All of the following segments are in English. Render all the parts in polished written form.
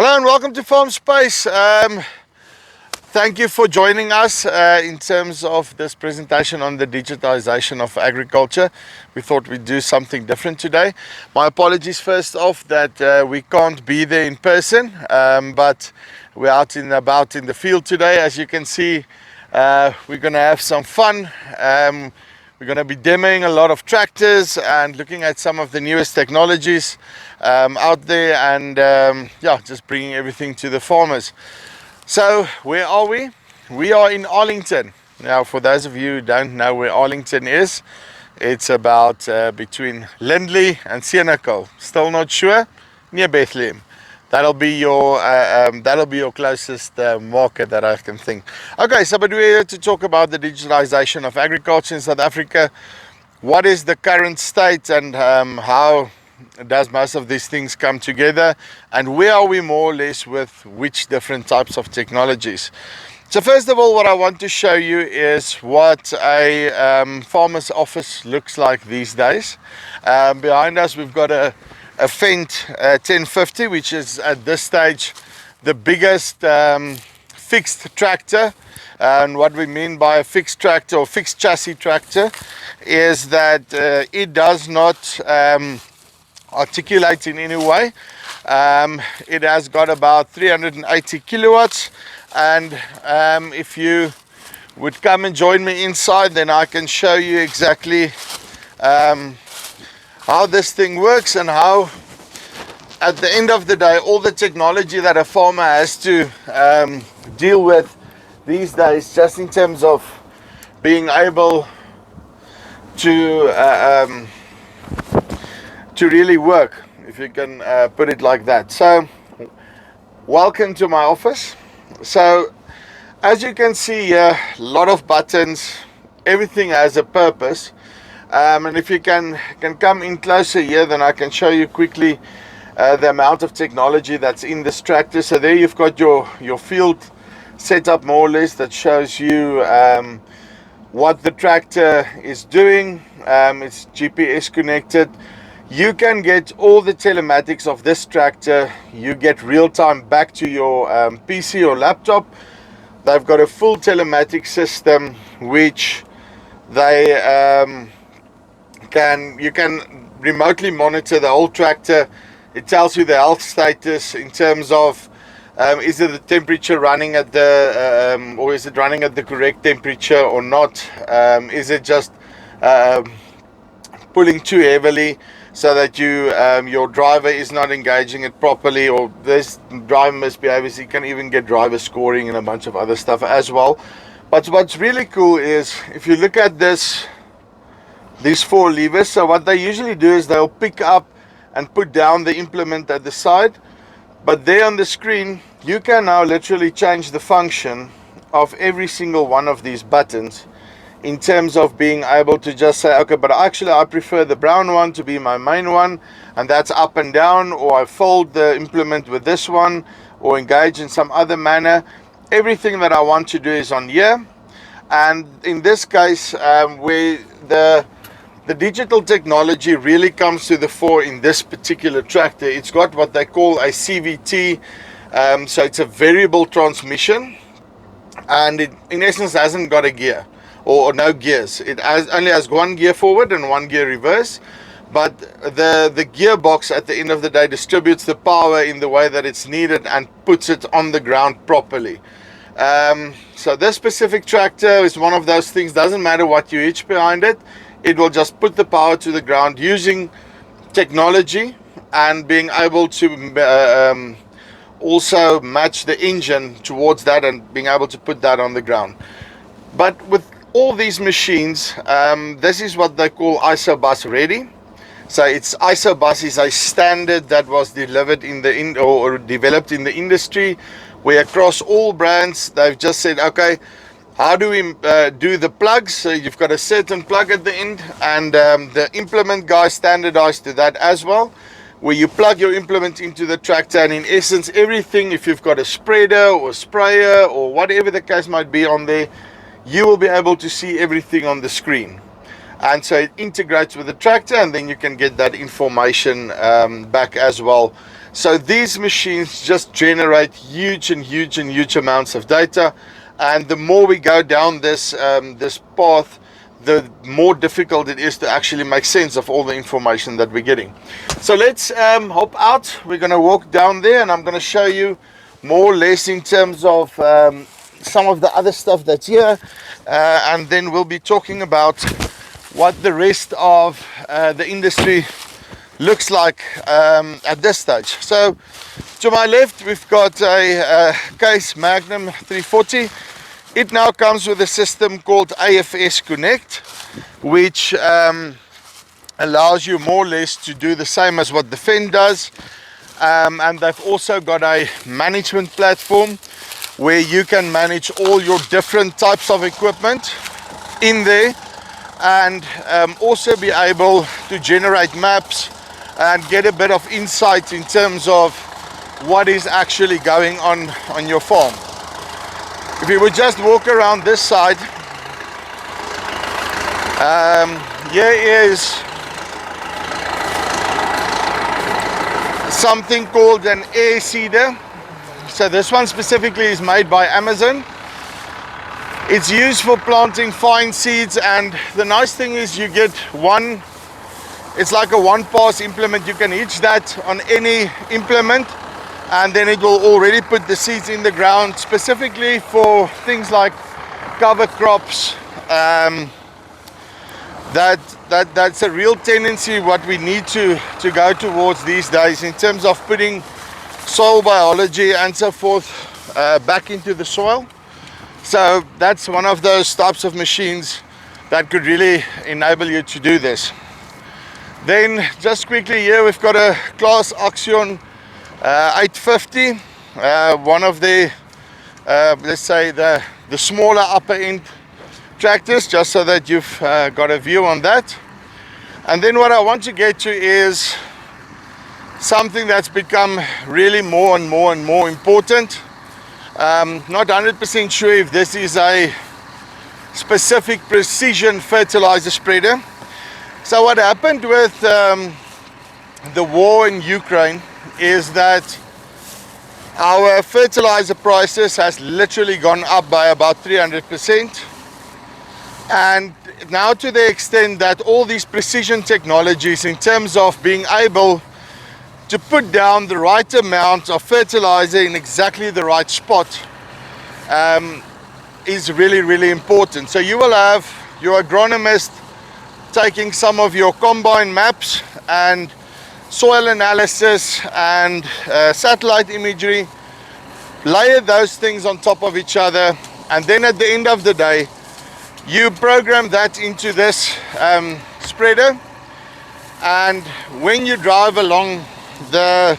Hello and welcome to FarmSpace. Thank you for joining us in terms of this presentation on the digitization of agriculture. We thought we'd do something different today. My apologies first off that we can't be there in person, but we're out and about in the field today. As you can see, we're going to have some fun. We're going to be demoing a lot of tractors and looking at some of the newest technologies out there, and yeah, just bringing everything to the farmers. So where are we? We are in Arlington. Now, for those of you who don't know where Arlington is, it's about between Lindley and Senekal. Still not sure? Near Bethlehem. That'll be your closest market that I can think. Okay, so but we're here to talk about the digitalization of agriculture in South Africa. What is the current state, and how does most of these things come together, and where are we more or less with which different types of technologies? So first of all, what I want to show you is what a farmer's office looks like these days. Behind us we've got a Fendt 1050, which is at this stage the biggest fixed tractor. And what we mean by a fixed tractor or fixed chassis tractor is that it does not articulate in any way. It has got about 380 kilowatts, and if you would come and join me inside, then I can show you exactly how this thing works, and how at the end of the day all the technology that a farmer has to deal with these days, just in terms of being able to really work, if you can put it like that. So welcome to my office. So as you can see here, a lot of buttons, everything has a purpose. And if you can come in closer here, then I can show you quickly the amount of technology that's in this tractor. So there you've got your field set up more or less, that shows you what the tractor is doing. It's GPS connected. You can get all the telematics of this tractor. You get real-time back to your PC or laptop. They've got a full telematic system which they you can remotely monitor the whole tractor. It tells you the health status in terms of is it the temperature running at the or is it running at the correct temperature or not? Is it just pulling too heavily so that your driver is not engaging it properly, or this driver misbehaves? You can even get driver scoring and a bunch of other stuff as well. But what's really cool is if you look at these four levers. So what they usually do is they'll pick up and put down the implement at the side, but there on the screen you can now literally change the function of every single one of these buttons, in terms of being able to just say, okay, but actually I prefer the brown one to be my main one, and that's up and down, or I fold the implement with this one, or engage in some other manner. Everything that I want to do is on here. And in this case, where the digital technology really comes to the fore in this particular tractor, it's got what they call a CVT. So it's a variable transmission, and it in essence hasn't got a gear or no gears. It only has one gear forward and one gear reverse, but the gearbox at the end of the day distributes the power in the way that it's needed and puts it on the ground properly. So this specific tractor is one of those things, doesn't matter what you hitch behind it, it will just put the power to the ground using technology, and being able to also match the engine towards that, and being able to put that on the ground. But with all these machines, this is what they call ISOBUS ready. So it's ISOBUS is a standard that was delivered or developed in the industry, where across all brands they've just said, okay, how do we do the plugs? So you've got a certain plug at the end, and the implement guy standardized to that as well, where you plug your implement into the tractor, and in essence everything, if you've got a spreader or sprayer or whatever the case might be on there, you will be able to see everything on the screen. And so it integrates with the tractor, and then you can get that information back as well So these machines just generate huge amounts of data, and the more we go down this this path, the more difficult it is to actually make sense of all the information that we're getting. So let's hop out. We're going to walk down there, and I'm going to show you more or less in terms of some of the other stuff that's here, and then we'll be talking about what the rest of the industry looks like at this stage. So to my left, we've got a Case Magnum 340. It now comes with a system called AFS Connect, which allows you more or less to do the same as what the Fendt does. And they've also got a management platform where you can manage all your different types of equipment in there, and also be able to generate maps and get a bit of insight in terms of what is actually going on your farm. If you would just walk around this side, here is something called an air seeder. So this one specifically is made by Amazon. It's used for planting fine seeds, and the nice thing is you get one, it's like a one pass implement. You can hitch that on any implement, and then it will already put the seeds in the ground, specifically for things like cover crops. That's a real tendency what we need to go towards these days in terms of putting soil biology and so forth back into the soil. So that's one of those types of machines that could really enable you to do this. Then just quickly here, we've got a Claas Axion 850, one of the let's say the smaller upper end tractors, just so that you've got a view on that. And then what I want to get to is something that's become really more and more important. Not 100% sure if this is a specific precision fertilizer spreader. So what happened with the war in Ukraine is that our fertilizer prices has literally gone up by about 300%. And now to the extent that all these precision technologies in terms of being able to put down the right amount of fertilizer in exactly the right spot is really important. So you will have your agronomist taking some of your combine maps and soil analysis and satellite imagery, layer those things on top of each other, and then at the end of the day you program that into this spreader, and when you drive along the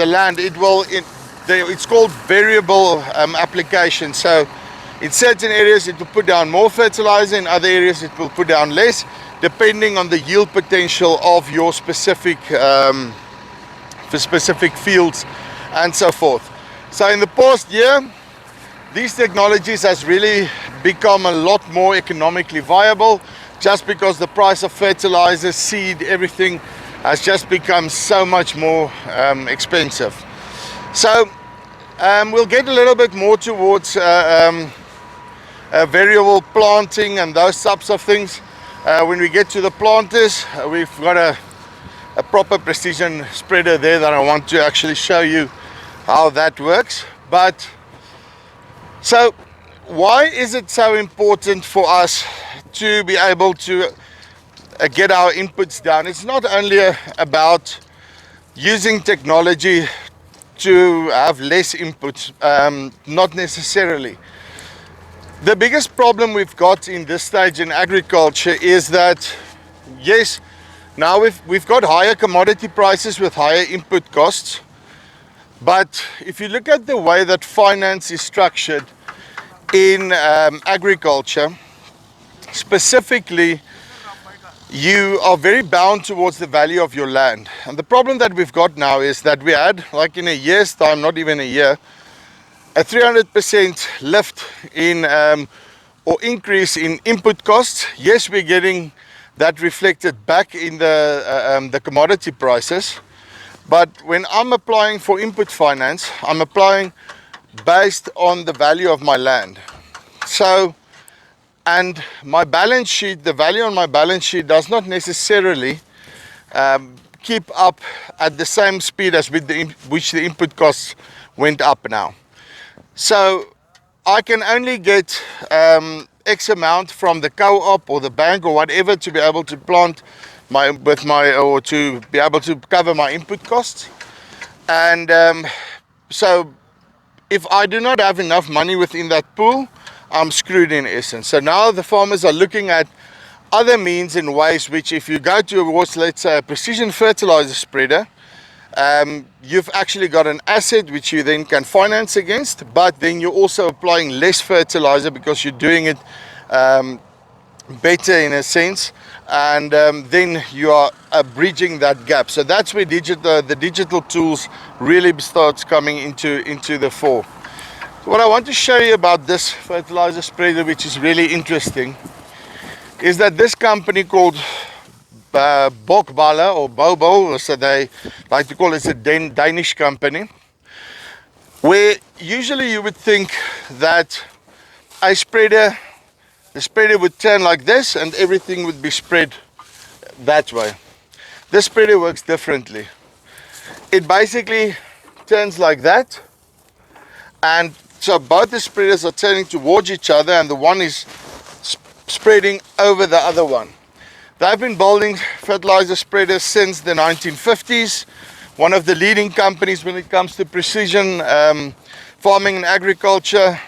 land, it's called variable application. So in certain areas it will put down more fertilizer, in other areas it will put down less, depending on the yield potential of your specific fields and so forth. So in the past year, these technologies has really become a lot more economically viable, just because the price of fertilizer, seed, everything has just become so much more expensive. So we'll get a little bit more towards variable planting and those types of things. When we get to the planters, we've got a proper precision spreader there that I want to actually show you how that works. But so why is it so important for us to be able to get our inputs down? It's not only about using technology to have less inputs, not necessarily. The biggest problem we've got in this stage in agriculture is that, yes, now we've got higher commodity prices with higher input costs, but if you look at the way that finance is structured in agriculture, specifically, you are very bound towards the value of your land. And the problem that we've got now is that we had, like in a year's time, not even a year, a 300% lift in or increase in input costs. Yes, we're getting that reflected back in the commodity prices, But when I'm applying for input finance, I'm applying based on the value of my land. So, and my balance sheet, the value on my balance sheet does not necessarily keep up at the same speed as with which the input costs went up now. So I can only get X amount from the co-op or the bank or whatever to be able to plant or to be able to cover my input costs. And so if I do not have enough money within that pool, I'm screwed in essence. So now the farmers are looking at other means and ways which, if you go towards, let's say, a precision fertilizer spreader, you've actually got an asset which you then can finance against, but then you're also applying less fertilizer because you're doing it better in a sense, and then you are bridging that gap. So that's where the digital tools really starts coming into the fore. So what I want to show you about this fertilizer spreader, which is really interesting, is that this company called Bokbala or Bobo, so they like to call it, a Danish company, where usually you would think that the spreader would turn like this and everything would be spread that way. This spreader works differently. It basically turns like that, and so both the spreaders are turning towards each other, and the one is spreading over the other one. They've been building fertilizer spreaders since the 1950s. One of the leading companies when it comes to precision farming and agriculture.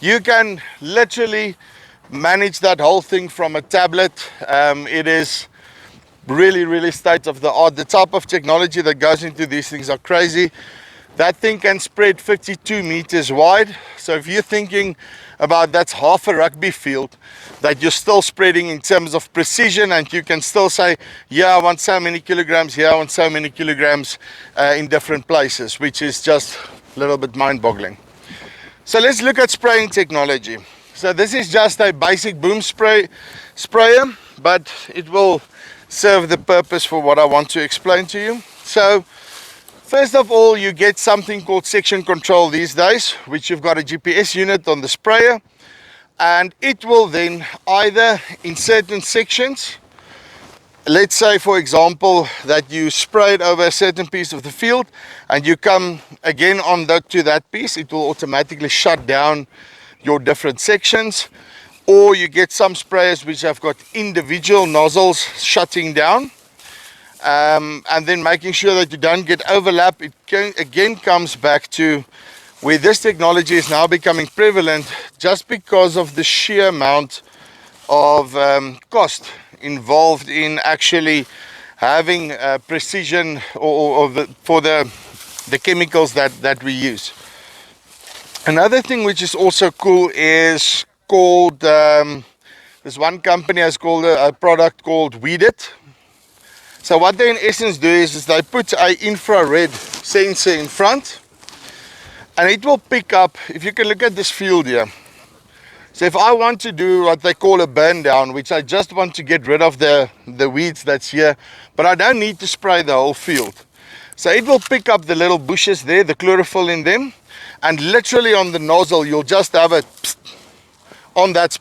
You can literally manage that whole thing from a tablet. It is really state of the art. The type of technology that goes into these things are crazy. That thing can spread 52 meters wide. So if you're thinking about that's half a rugby field that you're still spreading in terms of precision, and you can still say, yeah, I want so many kilograms, here I want so many kilograms in different places, which is just a little bit mind-boggling. So let's look at spraying technology. So this is just a basic boom sprayer, but it will serve the purpose for what I want to explain to you. So first of all, you get something called section control these days, which you've got a GPS unit on the sprayer, and it will then either in certain sections, let's say for example that you sprayed over a certain piece of the field and you come again on to that piece, it will automatically shut down your different sections. Or you get some sprayers which have got individual nozzles shutting down. And then making sure that you don't get overlap. It again comes back to where this technology is now becoming prevalent, just because of the sheer amount of cost involved in actually having precision for the chemicals that we use. Another thing which is also cool is called this one company has called a product called Weed It. So what they in essence do is they put an infrared sensor in front, and it will pick up, if you can look at this field here. So if I want to do what they call a burn down, which I just want to get rid of the weeds that's here, but I don't need to spray the whole field. So it will pick up the little bushes there, the chlorophyll in them, and literally on the nozzle you'll just have a psst on that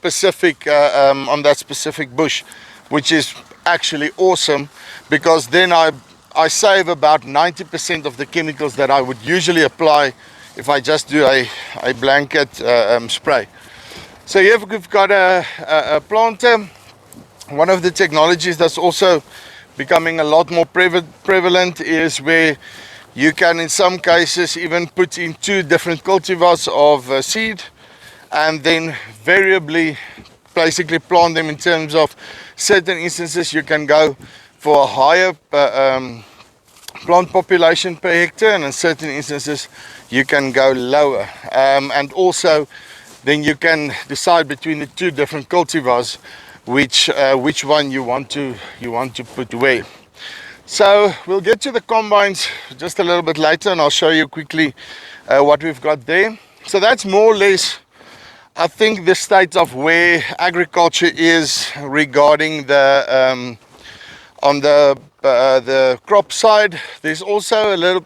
specific bush, which is actually awesome, because then I save about 90% of the chemicals that I would usually apply if I just do a blanket spray. So here we've got a planter. One of the technologies that's also becoming a lot more prevalent is where you can in some cases even put in 2 different cultivars of seed, and then variably basically plant them. In terms of certain instances you can go for a higher plant population per hectare, and in certain instances you can go lower, and also then you can decide between the 2 different cultivars which one you want to put where. So we'll get to the combines just a little bit later, and I'll show you quickly what we've got there. So that's more or less, I think, the state of where agriculture is regarding the on the the crop side, there's also a little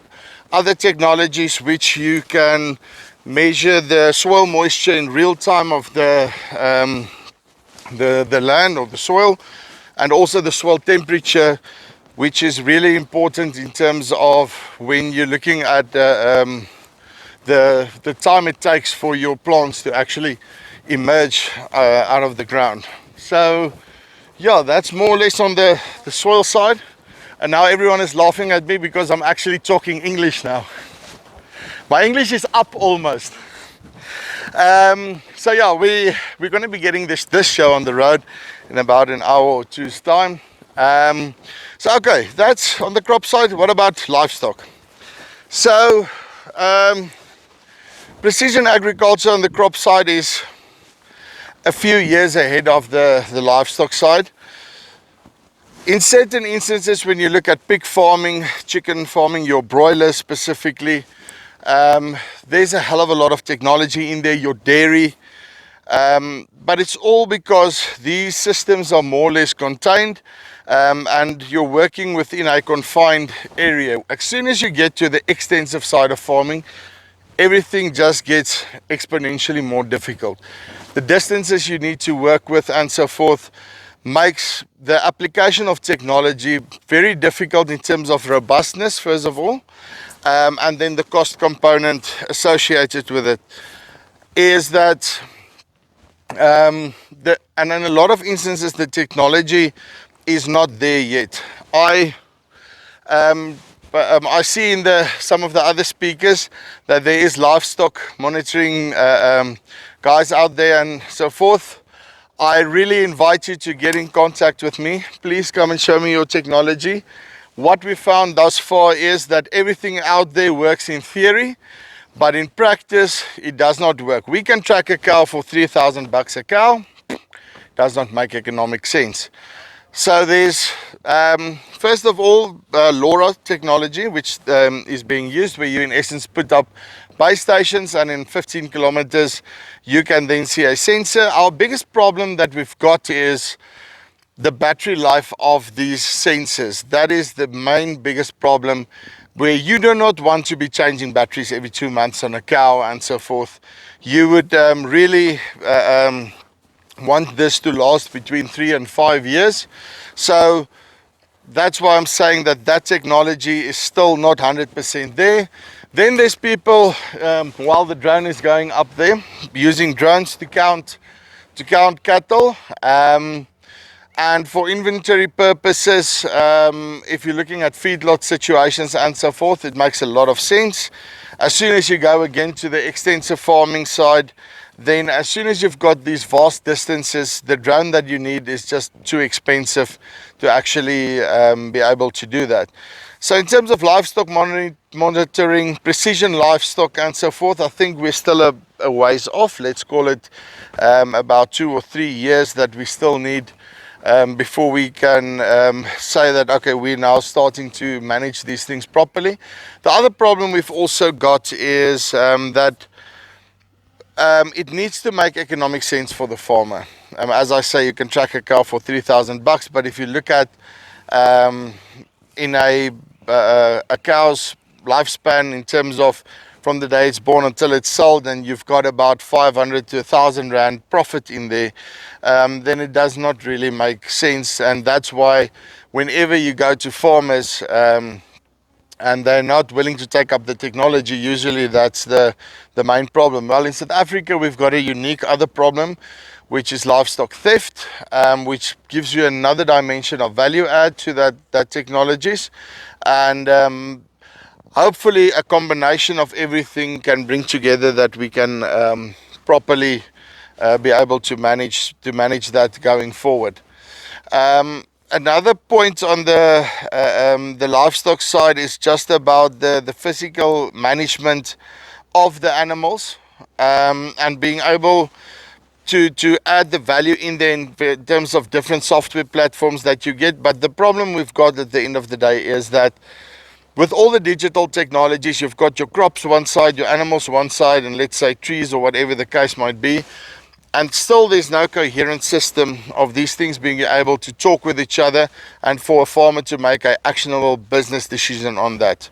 other technologies which you can measure the soil moisture in real time of the land or the soil, and also the soil temperature, which is really important in terms of when you're looking at the time it takes for your plants to actually emerge out of the ground. So yeah, that's more or less on the soil side. And now everyone is laughing at me because I'm actually talking English now. My English is up almost. So yeah, we're going to be getting this show on the road in about an hour or two's time. So okay, that's on the crop side. What about livestock? So precision agriculture on the crop side is a few years ahead of the livestock side. In certain instances, when you look at pig farming, chicken farming, your broilers specifically, there's a hell of a lot of technology in there, your dairy, but it's all because these systems are more or less contained, and you're working within a confined area. As soon as you get to the extensive side of farming, everything just gets exponentially more difficult. The distances you need to work with and so forth makes the application of technology very difficult in terms of robustness, first of all, and then the cost component associated with it is that and in a lot of instances the technology is not there yet. I see in some of the other speakers that there is livestock monitoring guys out there and so forth. I really invite you to get in contact with me. Please come and show me your technology. What we found thus far is that everything out there works in theory, but in practice it does not work. We can track a cow for $3,000 a cow. Does not make economic sense. So there's first of all LoRa technology, which is being used, where you in essence put up base stations and in 15 kilometers you can then see a sensor. Our biggest problem that we've got is the battery life of these sensors. That is the main biggest problem, where you do not want to be changing batteries every 2 months on a cow and so forth. You would really want this to last between 3 and 5 years. So that's why I'm saying that technology is still not 100% there. Then there's people, while the drone is going up there, using drones to count cattle. And for inventory purposes, if you're looking at feedlot situations and so forth, it makes a lot of sense. As soon as you go again to the extensive farming side, then as soon as you've got these vast distances, the drone that you need is just too expensive to actually be able to do that. So in terms of livestock monitoring, precision livestock and so forth, I think we're still a ways off. Let's call it about 2 or 3 years that we still need before we can say that, okay, we're now starting to manage these things properly. The other problem we've also got is that it needs to make economic sense for the farmer. As I say, you can track a cow for $3,000, but if you look at in a cow's lifespan in terms of from the day it's born until it's sold, and you've got about 500 to 1,000 rand profit in there, then it does not really make sense. And that's why whenever you go to farmers and they're not willing to take up the technology, usually that's the main problem. Well, in South Africa we've got a unique other problem, which is livestock theft, which gives you another dimension of value add to that technologies. And hopefully a combination of everything can bring together that we can properly be able to manage that going forward. Another point on the livestock side is just about the physical management of the animals, and being able to add the value in there in terms of different software platforms that you get. But the problem we've got at the end of the day is that with all the digital technologies, you've got your crops one side, your animals one side, and let's say trees or whatever the case might be. And still there's no coherent system of these things being able to talk with each other and for a farmer to make an actionable business decision on that.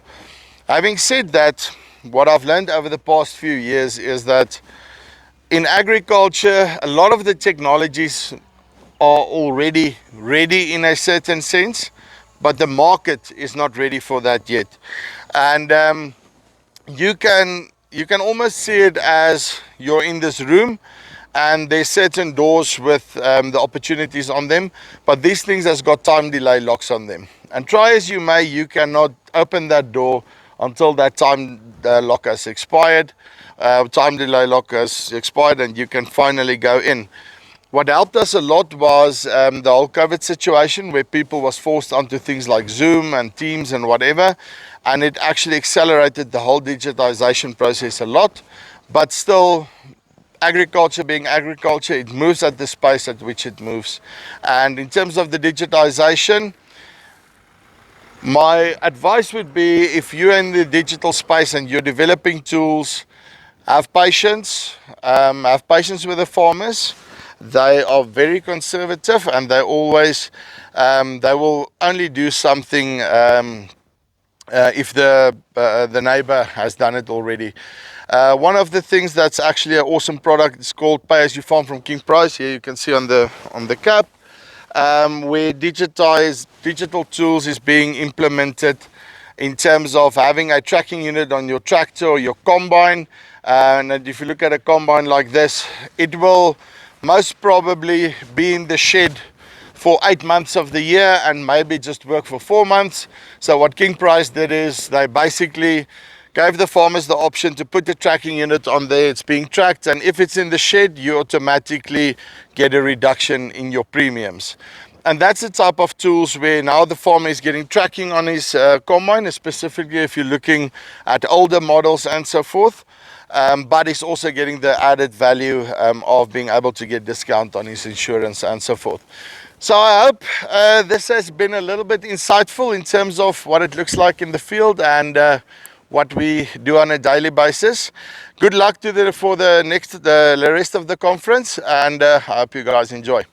Having said that, what I've learned over the past few years is that in agriculture, a lot of the technologies are already ready in a certain sense, but the market is not ready for that yet. And you can almost see it as you're in this room and there's certain doors with the opportunities on them, but these things has got time delay locks on them, and try as you may, you cannot open that door until that time lock has expired, time delay lock has expired, and you can finally go in. What helped us a lot was the whole COVID situation, where people was forced onto things like Zoom and Teams and whatever, and it actually accelerated the whole digitization process a lot. But still, agriculture being agriculture, it moves at the pace at which it moves. And in terms of the digitization, my advice would be, if you're in the digital space and you're developing tools, have patience with the farmers. They are very conservative, and they always they will only do something if the neighbor has done it already. One of the things that's actually an awesome product is called Pay As You Farm from King Price. Here you can see on the cap, where digital tools is being implemented in terms of having a tracking unit on your tractor or your combine. And if you look at a combine like this, it will most probably be in the shed for 8 months of the year and maybe just work for 4 months. So what King Price did is they basically gave the farmers the option to put the tracking unit on there. It's being tracked, and if it's in the shed, you automatically get a reduction in your premiums. And that's the type of tools where now the farmer is getting tracking on his combine, specifically if you're looking at older models and so forth. But he's also getting the added value of being able to get discount on his insurance and so forth. So I hope this has been a little bit insightful in terms of what it looks like in the field and what we do on a daily basis. Good luck for the rest of the conference, and I hope you guys enjoy.